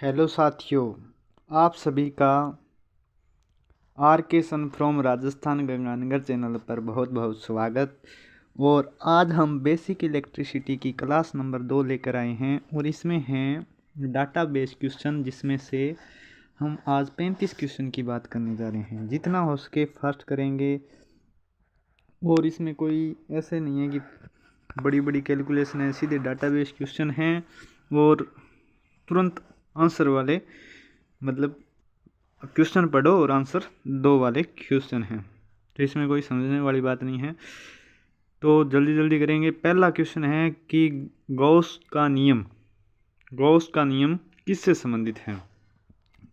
Hello साथियों, आप सभी का आर के sun from Rajasthan Ganganagar channel पर बहुत बहुत स्वागत। और आज हम बेसिक इलेक्ट्रिसिटी की क्लास नंबर 2 लेकर आए हैं और इसमें हैं डाटाबेस क्वेश्चन, जिसमें से हम आज 35 क्वेश्चन की बात करने जा रहे हैं। जितना हो सके फास्ट करेंगे और इसमें कोई ऐसे नहीं है कि बड़ी बड़ी कैलकुलेशन है, सीधे डाटाबेस क्वेश्चन हैं और तुरंत आंसर वाले, मतलब क्वेश्चन पढ़ो और आंसर दो वाले क्वेश्चन हैं, तो इसमें कोई समझने वाली बात नहीं है। तो जल्दी जल्दी करेंगे। पहला क्वेश्चन है कि गॉस का नियम किससे संबंधित है?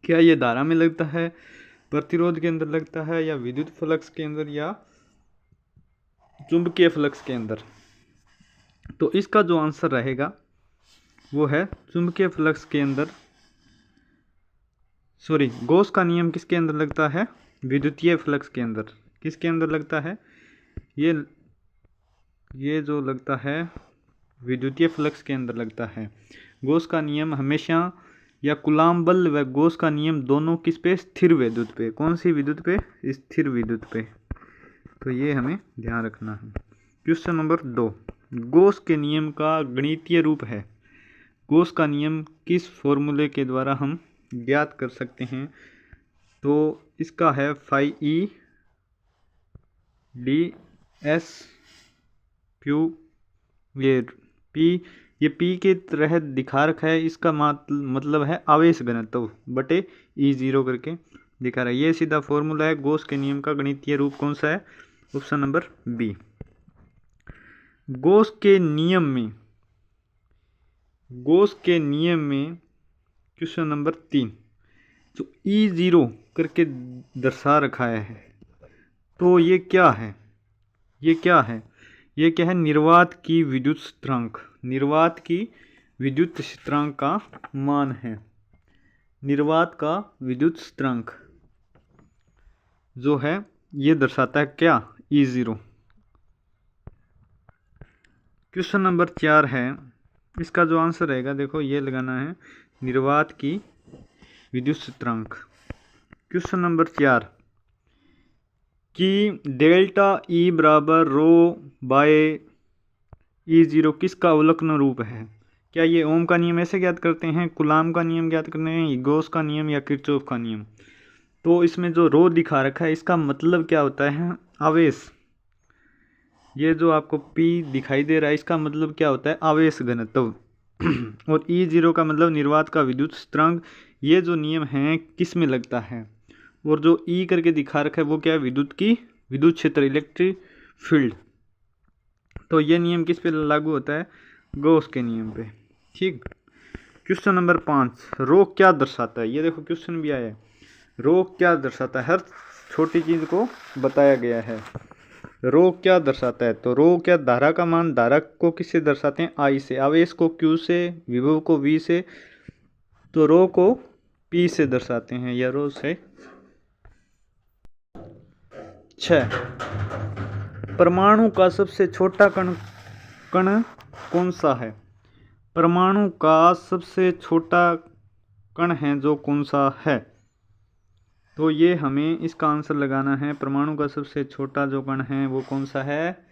क्या ये धारा में लगता है, प्रतिरोध के अंदर लगता है, या विद्युत फ्लक्स के अंदर, या चुंबकीय फ्लक्स के अंदर? तो इसका जो आंसर रहेगा वो है चुंबकीय फ्लक्स के अंदर। सॉरी, गॉस का नियम किसके अंदर लगता है? विद्युतीय फ्लक्स के अंदर। किसके अंदर लगता है? ये जो लगता है विद्युतीय फ्लक्स के अंदर लगता है। गॉस का नियम हमेशा, या कूलॉम बल व गॉस का नियम दोनों किस पे? स्थिर विद्युत पे। कौन सी विद्युत पे? स्थिर विद्युत पे। तो ये हमें ध्यान रखना है। क्वेश्चन नंबर 2, गॉस के नियम का गणितीय रूप है। गॉस का नियम किस फॉर्मूले के द्वारा हम ज्ञात कर सकते हैं? तो इसका है फाई ई डी एस क्यू, ये पी, ये पी के तहत दिखा रखा है। इसका मतलब है आवेश घनत्व बटे E0 करके दिखा रहा है। ये सीधा फॉर्मूला है। गॉस के नियम का गणितीय रूप कौन सा है? Option number B. गॉस के नियम में क्वेश्चन नंबर 3, जो E0 करके दर्शा रखा है, तो ये क्या है? ये क्या है? निर्वात की विद्युत स्थिरांक। निर्वात की विद्युत स्थिरांक का मान है। निर्वात का विद्युत स्थिरांक जो है ये दर्शाता है क्या? E0। क्वेश्चन नंबर 4 है, इसका जो आंसर रहेगा, देखो ये लगाना है, निर्वात की विद्युत स्थिरांक। क्वेश्चन नंबर 4 कि डेल्टा E बराबर रो बाय E0 किसका अवलोकन रूप है? क्या ये ओम का नियम ऐसे ज्ञात करते हैं, कूलॉम का नियम ज्ञात करते हैं, गॉस का नियम, या किरचॉफ का नियम? तो इसमें जो रो दिखा रखा है, इसका मतलब क्या होता है? आवेश। ये जो आपको P दिखाई दे रहा है, इसका मतलब क्या होता है? आवेश घनत्व। और E0 का मतलब निर्वात का विद्युत स्थिरांक। ये जो नियम है किस में लगता है? और जो E करके दिखा रखा है वो क्या है? विद्युत क्षेत्र, इलेक्ट्रिक फील्ड। तो ये नियम किस पे लागू होता है? गॉस के नियम पे। ठीक। क्वेश्चन नंबर 5, रो क्या दर्शाता है? ये देखो क्वेश्चन भी आया है, रो क्या दर्शाता है? हर छोटी चीज को बताया गया है। रो क्या दर्शाता है? तो रो क्या? धारा का मान। धारा को किससे दर्शाते हैं? I से। आवेश को Q से, विभव को V से, तो रो को P से दर्शाते हैं, या रो से। 6, परमाणु का सबसे छोटा कण कौन सा है? परमाणु का सबसे छोटा कण है जो कौन सा है? तो ये हमें इसका आंसर लगाना है। परमाणु का सबसे छोटा जो कण है वो कौन सा है?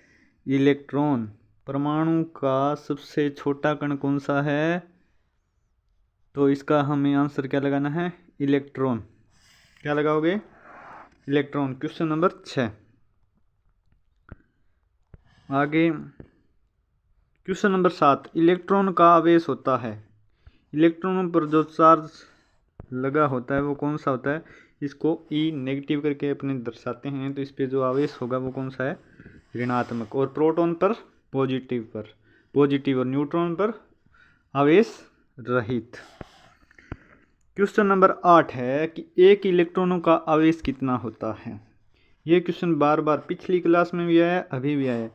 इलेक्ट्रॉन। परमाणु का सबसे छोटा कण कौन सा है? तो इसका हमें आंसर क्या लगाना है? इलेक्ट्रॉन। क्या लगाओगे? इलेक्ट्रॉन। Question number 6। आगे क्वेश्चन नंबर 7, इलेक्ट्रॉन का आवेश होता है। इलेक्ट्रॉनों पर जो चार्ज लगा होता है वो कौन सा होता है? इसको E नेगेटिव करके अपने दर्शाते हैं। तो इस पे जो आवेश होगा वो कौन सा है? ऋणात्मक। और प्रोटॉन पर पॉजिटिव, और न्यूट्रॉन पर आवेश रहित। क्वेश्चन नंबर 8 है कि एक इलेक्ट्रॉनों का आवेश कितना होता है? ये क्वेश्चन बार बार पिछली क्लास में भी आया, अभी भी आया।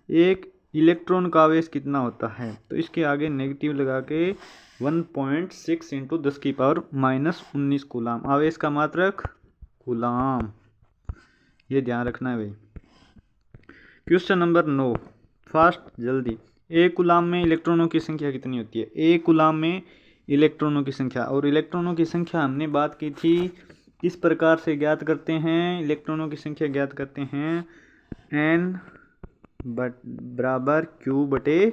एक इलेक्ट्रॉन का आवेश कितना होता है? तो इसके आगे नेगेटिव लगा के 1.6 इंटू 10⁻⁻19 कूलाम। आवेश का मात्रक कूलाम। ये ध्यान रखना है भाई। क्वेश्चन नंबर 9, फास्ट जल्दी। एक कूलाम में इलेक्ट्रॉनों की संख्या कितनी होती है? एक कूलाम में इलेक्ट्रॉनों की संख्या। और इलेक्ट्रॉनों की संख्या हमने बात की थी किस प्रकार से ज्ञात करते हैं, इलेक्ट्रॉनों की संख्या ज्ञात करते हैं n बराबर Q बटे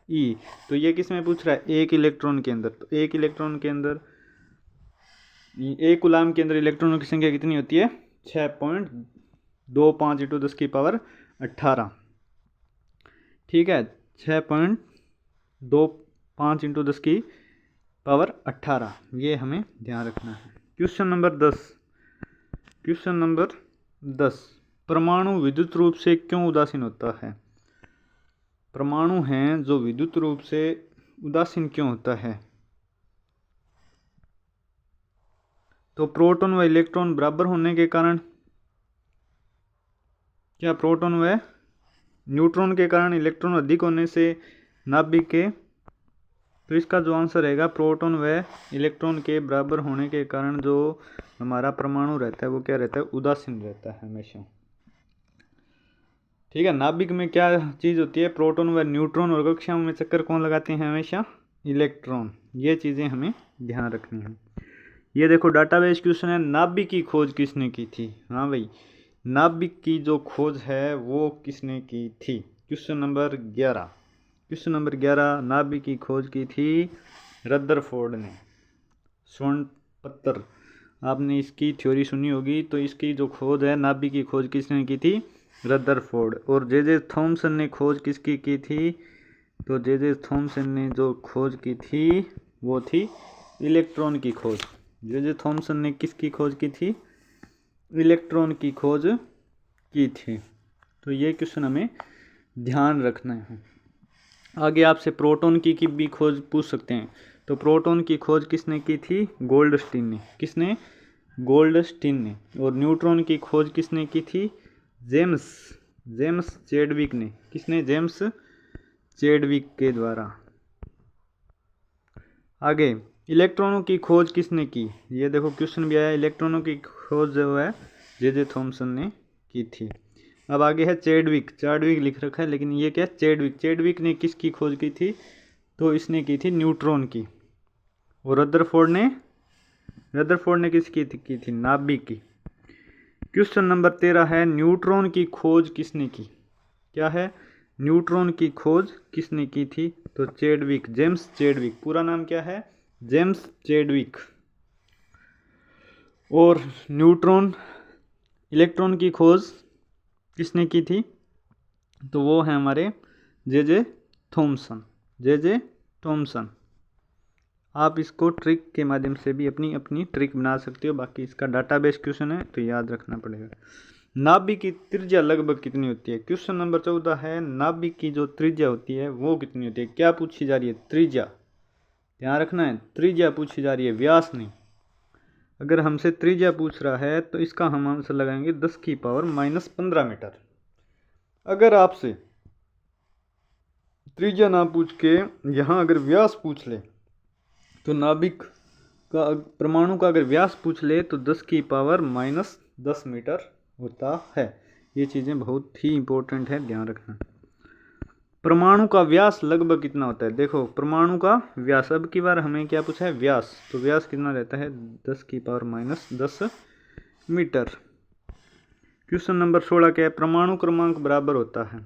E। तो ये किस में पूछ रहा है, एक इलेक्ट्रॉन के अंदर। तो एक इलेक्ट्रॉन के अंदर, एक कूलाम के अंदर इलेक्ट्रॉनों की संख्या कितनी होती है, 6.25 × 10⁻18। ठीक है, 6.25 × 10⁻18, ये हमें ध्यान रखना है। क्वेश्चन नंबर 10, परमाणु विद्युत रूप से क्यों उदासीन होता है। परमाणु हैं जो विद्युत रूप से उदासीन क्यों होता है। तो प्रोटॉन व इलेक्ट्रॉन बराबर होने के कारण, क्या प्रोटॉन व न्यूट्रॉन के कारण इलेक्ट्रॉन अधिक होने से नाभिक के, तो इसका जो आंसर रहेगा प्रोटॉन व इलेक्ट्रॉन के बराबर होने के कारण जो हमारा परमाणु रहता है वो क्या रहता है, उदासीन रहता है हमेशा। ठीक है, नाभिक में क्या चीज़ होती है, प्रोटॉन व न्यूट्रॉन, और कक्षाओं में चक्कर कौन लगाते हैं हमेशा, इलेक्ट्रॉन। ये चीज़ें हमें ध्यान रखनी है। ये देखो डाटाबेस क्वेश्चन है, नाभिक की खोज किसने की थी। हाँ भाई, नाभिक की जो खोज है वो किसने की थी। क्वेश्चन नंबर 11, नाभिक की खोज की थी रदरफोर्ड ने। स्वर्ण पत्र, आपने इसकी थ्योरी सुनी होगी। तो इसकी जो खोज है, नाभिक की खोज किसने की थी, रदरफोर्ड। और जे थॉमसन ने खोज किसकी की थी, तो जे थॉमसन ने जो खोज की थी वो थी इलेक्ट्रॉन की खोज। जे थॉमसन ने किसकी खोज की थी, इलेक्ट्रॉन की खोज की थी। तो ये क्वेश्चन हमें ध्यान रखना है। आगे आपसे प्रोटॉन की भी खोज पूछ सकते हैं। तो प्रोटॉन की खोज किसने की थी, गोल्डस्टीन ने। किसने, गोल्डस्टीन ने। और न्यूट्रॉन की खोज किसने की थी, जेम्स चैडविक ने। किसने, जेम्स चैडविक के द्वारा। आगे इलेक्ट्रॉनों की खोज किसने की, ये देखो क्वेश्चन भी आया, इलेक्ट्रॉनों की खोज जो है जे थॉमसन ने की थी। अब आगे है चैडविक लिख रखा है, लेकिन ये क्या, चैडविक ने किसकी खोज की थी, तो इसने की थी न्यूट्रॉन की। और रदरफोर्ड ने किसकी की थी, नाभिक की। क्वेश्चन नंबर 13 है, न्यूट्रॉन की खोज किसने की। क्या है, न्यूट्रॉन की खोज किसने की थी, तो जेम्स चैडविक। पूरा नाम क्या है, जेम्स चैडविक। और इलेक्ट्रॉन की खोज किसने की थी, तो वो है हमारे जे थॉमसन। आप इसको ट्रिक के माध्यम से भी अपनी ट्रिक बना सकते हो। बाकी इसका डाटाबेस क्वेश्चन है तो याद रखना पड़ेगा। नाभिक की त्रिज्या लगभग कितनी होती है। क्वेश्चन नंबर 14 है, नाभिक की जो त्रिज्या होती है वो कितनी होती है। क्या पूछी जा रही है, त्रिज्या। ध्यान रखना है, त्रिज्या पूछी जा रही है, व्यास नहीं। अगर हमसे त्रिज्या पूछ रहा है तो इसका हम आंसर लगाएंगे 10⁻⁻15 मीटर। अगर आपसे त्रिज्या ना पूछ के यहाँ अगर व्यास पूछ ले, तो नाभिक का, परमाणु का अगर व्यास पूछ ले तो 10⁻⁻10 मीटर होता है। ये चीज़ें बहुत ही इंपॉर्टेंट है, ध्यान रखना। परमाणु का व्यास लगभग कितना होता है। देखो परमाणु का व्यास, अब की बार हमें क्या पूछा है, व्यास। तो व्यास कितना रहता है, 10⁻⁻10 मीटर। क्वेश्चन नंबर 16 क्या है, परमाणु क्रमांक बराबर होता है।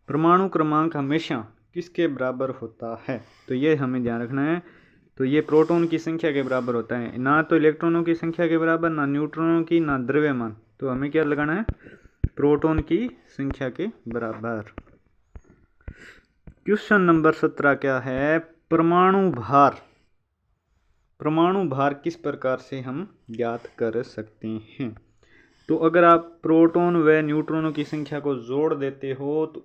परमाणु क्रमांक हमेशा किसके बराबर होता है, तो ये हमें ध्यान रखना है। तो ये प्रोटॉन की संख्या के बराबर होता है, ना तो इलेक्ट्रॉनों की संख्या के बराबर, ना न्यूट्रॉनों की, ना द्रव्यमान। तो हमें क्या लगाना है, प्रोटॉन की संख्या के बराबर। क्वेश्चन नंबर 17 क्या है, परमाणु भार किस प्रकार से हम ज्ञात कर सकते हैं। तो अगर आप प्रोटॉन व न्यूट्रॉनों की संख्या को जोड़ देते हो तो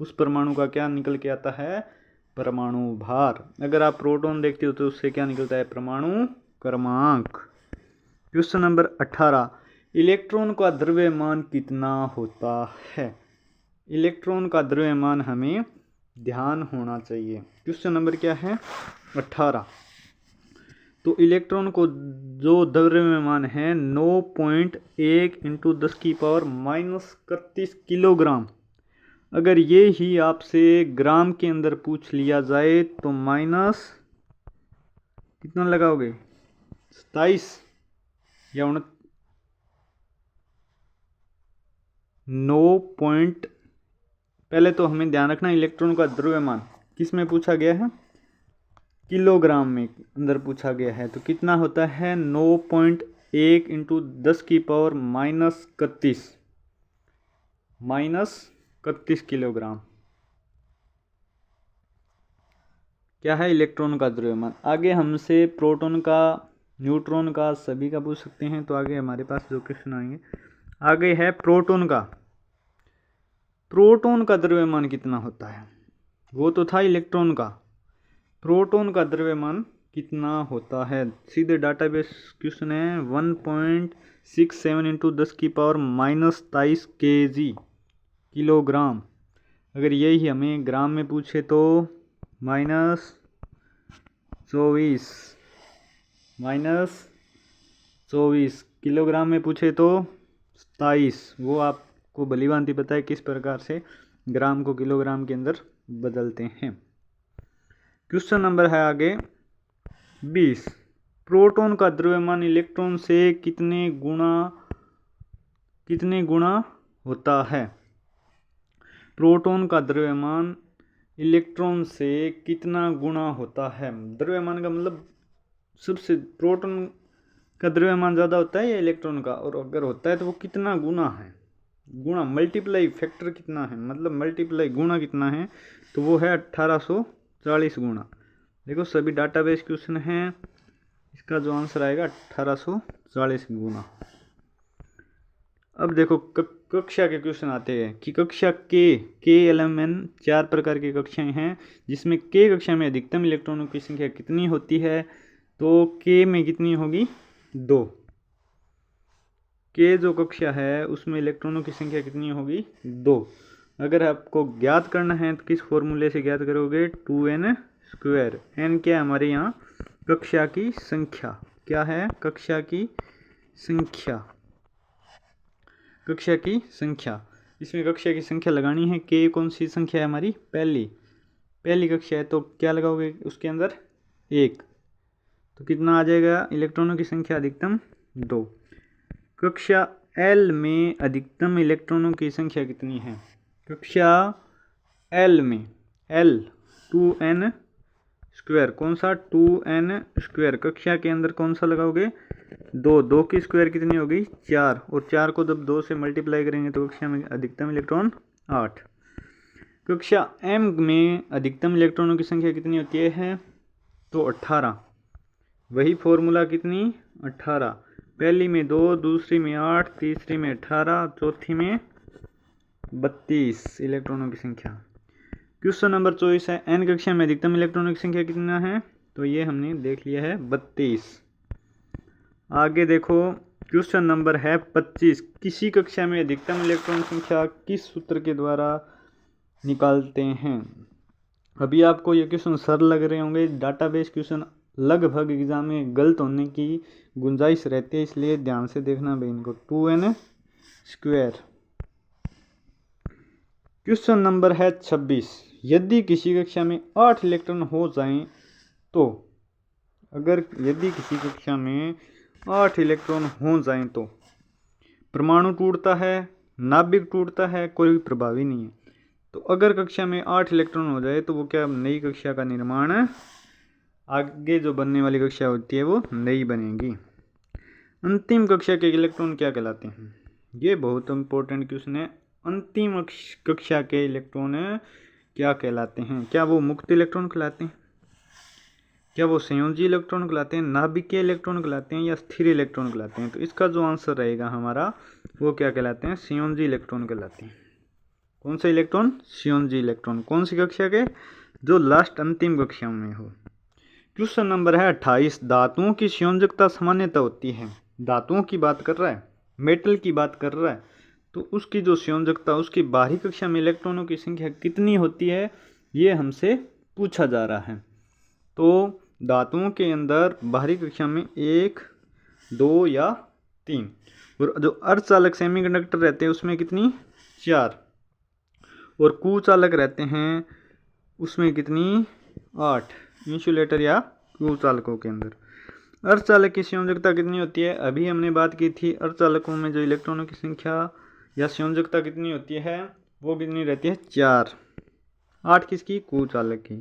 उस परमाणु का क्या निकल के आता है, परमाणु भार। अगर आप प्रोटॉन देखते हो तो उससे क्या निकलता है, परमाणु क्रमांक। क्वेश्चन नंबर 18, इलेक्ट्रॉन का द्रव्यमान कितना होता है। इलेक्ट्रॉन का द्रव्यमान हमें ध्यान होना चाहिए। क्वेश्चन नंबर क्या है, 18। तो इलेक्ट्रॉन को जो द्रव्यमान है 9.1 × 10⁻³ किलोग्राम। अगर ये ही आपसे ग्राम के अंदर पूछ लिया जाए तो कितना लगाओगे 27 या 9 पॉइंट। पहले तो हमें ध्यान रखना इलेक्ट्रॉन का द्रव्यमान किस में पूछा गया है, किलोग्राम में अंदर पूछा गया है। तो कितना होता है 9.1 इंटू 10 की पावर -31 किलोग्राम क्या है इलेक्ट्रॉन का द्रव्यमान। आगे हमसे प्रोटॉन का, न्यूट्रॉन का, सभी का पूछ सकते हैं। तो आगे हमारे पास जो क्वेश्चन आएंगे, आगे है प्रोटॉन का द्रव्यमान कितना होता है। वो तो था इलेक्ट्रॉन का, प्रोटॉन का द्रव्यमान कितना होता है। सीधे डाटाबेस क्वेश्चन है 1.67 इंटू 10 की पावर -23 kg किलोग्राम। अगर यही हमें ग्राम में पूछे तो -24 किलोग्राम में पूछे तो 27। वो आपको भलीभांति पता है किस प्रकार से ग्राम को किलोग्राम के अंदर बदलते हैं। क्वेश्चन नंबर है आगे 20। प्रोटॉन का द्रव्यमान इलेक्ट्रॉन से कितने गुणा होता है। प्रोटॉन का द्रव्यमान इलेक्ट्रॉन से कितना गुणा होता है। द्रव्यमान का मतलब सबसे प्रोटॉन का द्रव्यमान ज़्यादा होता है या इलेक्ट्रॉन का, और अगर होता है तो वो कितना गुना है। गुणा मल्टीप्लाई फैक्टर कितना है, मतलब मल्टीप्लाई गुणा कितना है, तो वो है 1840 गुणा। देखो सभी डाटाबेस क्वेश्चन हैं, इसका जो आंसर आएगा 1840 गुणा। अब देखो कक्षा के क्वेश्चन आते हैं कि कक्षा के LMN 4 प्रकार की कक्षाएं हैं, जिसमें के कक्षा में अधिकतम इलेक्ट्रॉनों की संख्या कितनी होती है। तो के में कितनी होगी 2। के जो कक्षा है उसमें इलेक्ट्रॉनों की संख्या कितनी होगी 2। अगर आपको ज्ञात करना है तो किस फॉर्मूले से ज्ञात करोगे 2n²। n क्या है हमारे यहाँ कक्षा की संख्या, क्या है कक्षा की संख्या। इसमें कक्षा की संख्या लगानी है। के कौन सी संख्या है हमारी, पहली कक्षा है, तो क्या लगाओगे उसके अंदर 1, तो कितना आ जाएगा इलेक्ट्रॉनों की संख्या अधिकतम 2। कक्षा L में अधिकतम इलेक्ट्रॉनों की संख्या कितनी है। कक्षा L में L 2n², कौन सा 2n²। कक्षा के अंदर कौन सा लगाओगे 2 की स्क्वायर कितनी होगी 4, और 4 को जब 2 से मल्टीप्लाई करेंगे तो कक्षा में अधिकतम इलेक्ट्रॉन 8। कक्षा M में अधिकतम इलेक्ट्रॉनों की संख्या कितनी होती है, तो 18। वही फॉर्मूला कितनी 18, पहली में 2, दूसरी में 8, तीसरी में 18, चौथी में 32 इलेक्ट्रॉनों की संख्या। क्वेश्चन नंबर 24 है n कक्षा में अधिकतम इलेक्ट्रॉनों की संख्या कितना है, तो ये हमने देख लिया है 32। आगे देखो क्वेश्चन नंबर है 25। किसी कक्षा में अधिकतम इलेक्ट्रॉन संख्या किस सूत्र के द्वारा निकालते हैं। अभी आपको ये क्वेश्चन सरल लग रहे होंगे, डाटाबेस क्वेश्चन लगभग एग्जाम में गलत होने की गुंजाइश रहती है, इसलिए ध्यान से देखना भाई इनको। 2n²। क्वेश्चन नंबर है 26। यदि किसी कक्षा में 8 इलेक्ट्रॉन हो जाएं तो, अगर यदि किसी कक्षा में 8 इलेक्ट्रॉन हो जाएं तो परमाणु टूटता है, नाभिक टूटता है, कोई प्रभावी नहीं है। तो अगर कक्षा में 8 इलेक्ट्रॉन हो जाए तो वो क्या नई कक्षा का निर्माण है, आगे जो बनने वाली कक्षा होती है वो नई बनेगी। अंतिम कक्षा के इलेक्ट्रॉन क्या कहलाते हैं, ये बहुत इंपॉर्टेंट क्वेश्चन है। अंतिम कक्षा के इलेक्ट्रॉन क्या कहलाते हैं, क्या वो मुक्त इलेक्ट्रॉन कहलाते हैं, क्या वो संयोजी इलेक्ट्रॉन कहलाते हैं, नाभिकीय इलेक्ट्रॉन कहलाते हैं, या स्थिर इलेक्ट्रॉन कहलाते हैं। तो इसका जो आंसर रहेगा हमारा वो क्या कहलाते हैं, संयोजी इलेक्ट्रॉन कहलाते हैं। कौन सा इलेक्ट्रॉन, संयोजी इलेक्ट्रॉन। कौन सी कक्षा के, जो लास्ट अंतिम कक्षा में हो। क्वेश्चन नंबर है 28। धातुओं की संयोजकता सामान्यतः होती है। धातुओं की बात कर रहा है, मेटल की बात कर रहा है, तो उसकी जो संयोजकता, उसकी बाहरी कक्षा में इलेक्ट्रॉनों की संख्या कितनी होती है, ये हमसे पूछा जा रहा है। तो धातुओं के अंदर बाहरी कक्षा में 1, 2 या 3, और जो अर्धचालक सेमीकंडक्टर रहते हैं उसमें कितनी 4, और कुचालक रहते हैं उसमें कितनी 8, इंसुलेटर या कुचालकों के अंदर। अर्धचालक की संयोजकता कितनी होती है? अभी हमने बात की थी अर्धचालकों में जो इलेक्ट्रॉनों की संख्या या संयोजकता कितनी होती है, वो कितनी रहती है? 4। 8 किसकी? कुचालक की।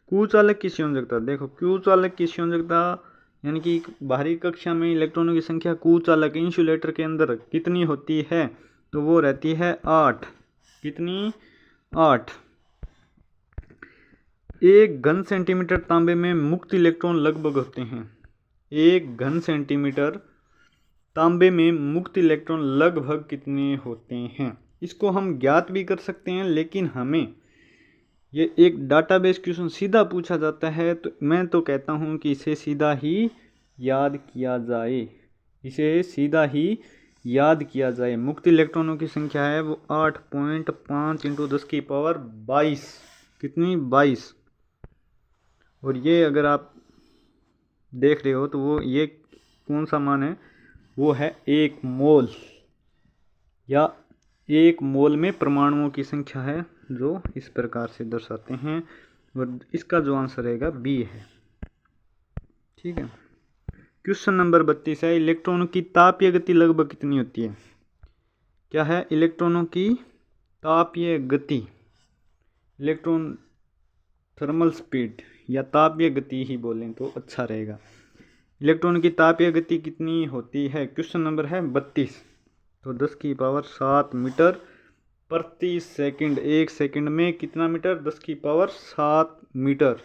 कुचालक की संयोजकता देखो, कुचालक की संयोजकता यानी कि बाहरी कक्षा में इलेक्ट्रॉनों की संख्या कुचालक इंसुलेटर के अंदर कितनी होती है? तो वो रहती है 8। कितनी? 8। 1 घन सेंटीमीटर तांबे में मुक्त इलेक्ट्रॉन लगभग होते हैं। 1 घन सेंटीमीटर तांबे में मुक्त इलेक्ट्रॉन लगभग कितने होते हैं? इसको हम ज्ञात भी कर सकते हैं, लेकिन हमें ये एक डाटाबेस क्वेश्चन सीधा पूछा जाता है, तो मैं तो कहता हूँ कि इसे सीधा ही याद किया जाए। इसे सीधा ही याद किया जाए। मुक्त इलेक्ट्रॉनों की संख्या है वो 8.5 × 10⁻22। कितनी? 22। और ये अगर आप देख रहे हो तो वो ये कौन सा मान है? वो है 1 मोल, या 1 मोल में परमाणुओं की संख्या है, जो इस प्रकार से दर्शाते हैं। और इसका जो आंसर रहेगा बी है। ठीक है। क्वेश्चन नंबर 32 है, इलेक्ट्रॉनों की तापीय गति लगभग कितनी होती है? क्या है? इलेक्ट्रॉनों की तापीय गति, इलेक्ट्रॉन थर्मल स्पीड या तापीय गति ही बोलें तो अच्छा रहेगा। इलेक्ट्रॉन की तापीय गति कितनी होती है? क्वेश्चन नंबर है 32। तो 10⁻7 मीटर प्रति सेकंड। 1 सेकंड में कितना मीटर? 10⁻7 मीटर।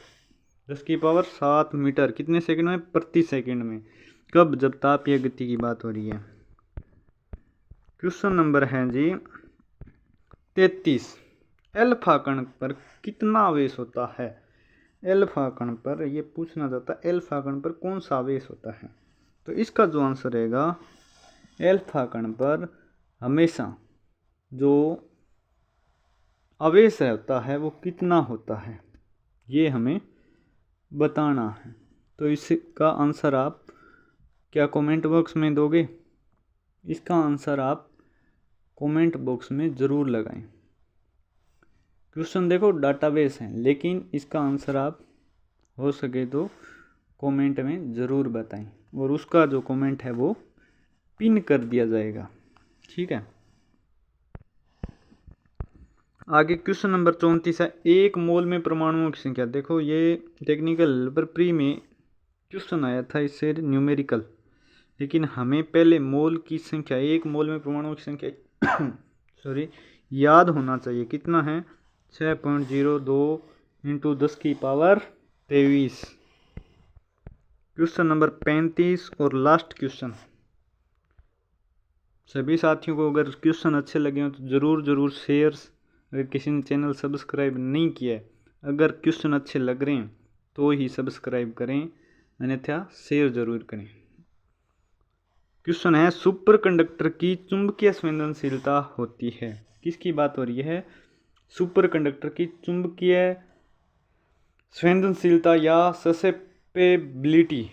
10⁻7 मीटर कितने सेकंड में? प्रति सेकंड में। कब? जब तापीय गति की बात हो रही है। क्वेश्चन नंबर है जी 33। एल्फा कण पर कितना आवेश होता है? एल्फा कण पर ये पूछना जाता है, एल्फा कण पर कौन सा आवेश होता है? तो इसका जो आंसर रहेगा, एल्फा कण पर हमेशा जो आवेश होता है वो कितना होता है, ये हमें बताना है। तो इसका आंसर आप क्या कमेंट बॉक्स में दोगे? इसका आंसर आप कमेंट बॉक्स में ज़रूर लगाएं। क्वेश्चन देखो डाटाबेस है, लेकिन इसका आंसर आप हो सके तो कमेंट में ज़रूर बताएं, और उसका जो कमेंट है वो पिन कर दिया जाएगा। ठीक है। आगे क्वेश्चन नंबर 34 है, 1 मोल में परमाणुओं की संख्या। देखो ये टेक्निकल पर प्री में क्वेश्चन आया था इससे न्यूमेरिकल, लेकिन हमें पहले मोल की संख्या, 1 मोल में परमाणुओं की संख्या याद होना चाहिए। कितना है? 6.02 × 10⁻23। क्वेश्चन नंबर 35 और लास्ट क्वेश्चन। सभी साथियों को अगर क्वेश्चन अच्छे लगे हो तो ज़रूर शेयर, अगर किसी ने चैनल सब्सक्राइब नहीं किया है, अगर क्वेश्चन अच्छे लग रहे हैं तो ही सब्सक्राइब करें, अन्यथा शेयर ज़रूर करें। क्वेश्चन है, सुपर कंडक्टर की चुंबकीय संवेदनशीलता होती है। किसकी बात हो रही है? सुपर कंडक्टर की चुंबकीय संवेदनशीलता या ससेप्टेबिलिटी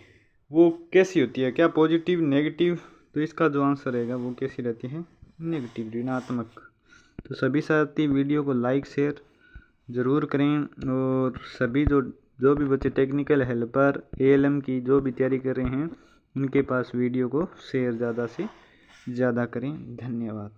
वो कैसी होती है? क्या पॉजिटिव, नेगेटिव? तो इसका जो आंसर रहेगा वो कैसी रहती है? नेगेटिव, ऋणात्मक। तो सभी साथी वीडियो को लाइक शेयर ज़रूर करें, और सभी जो भी बच्चे टेक्निकल हेल्पर ALM की जो भी तैयारी कर रहे हैं उनके पास वीडियो को शेयर ज़्यादा से ज़्यादा करें। धन्यवाद।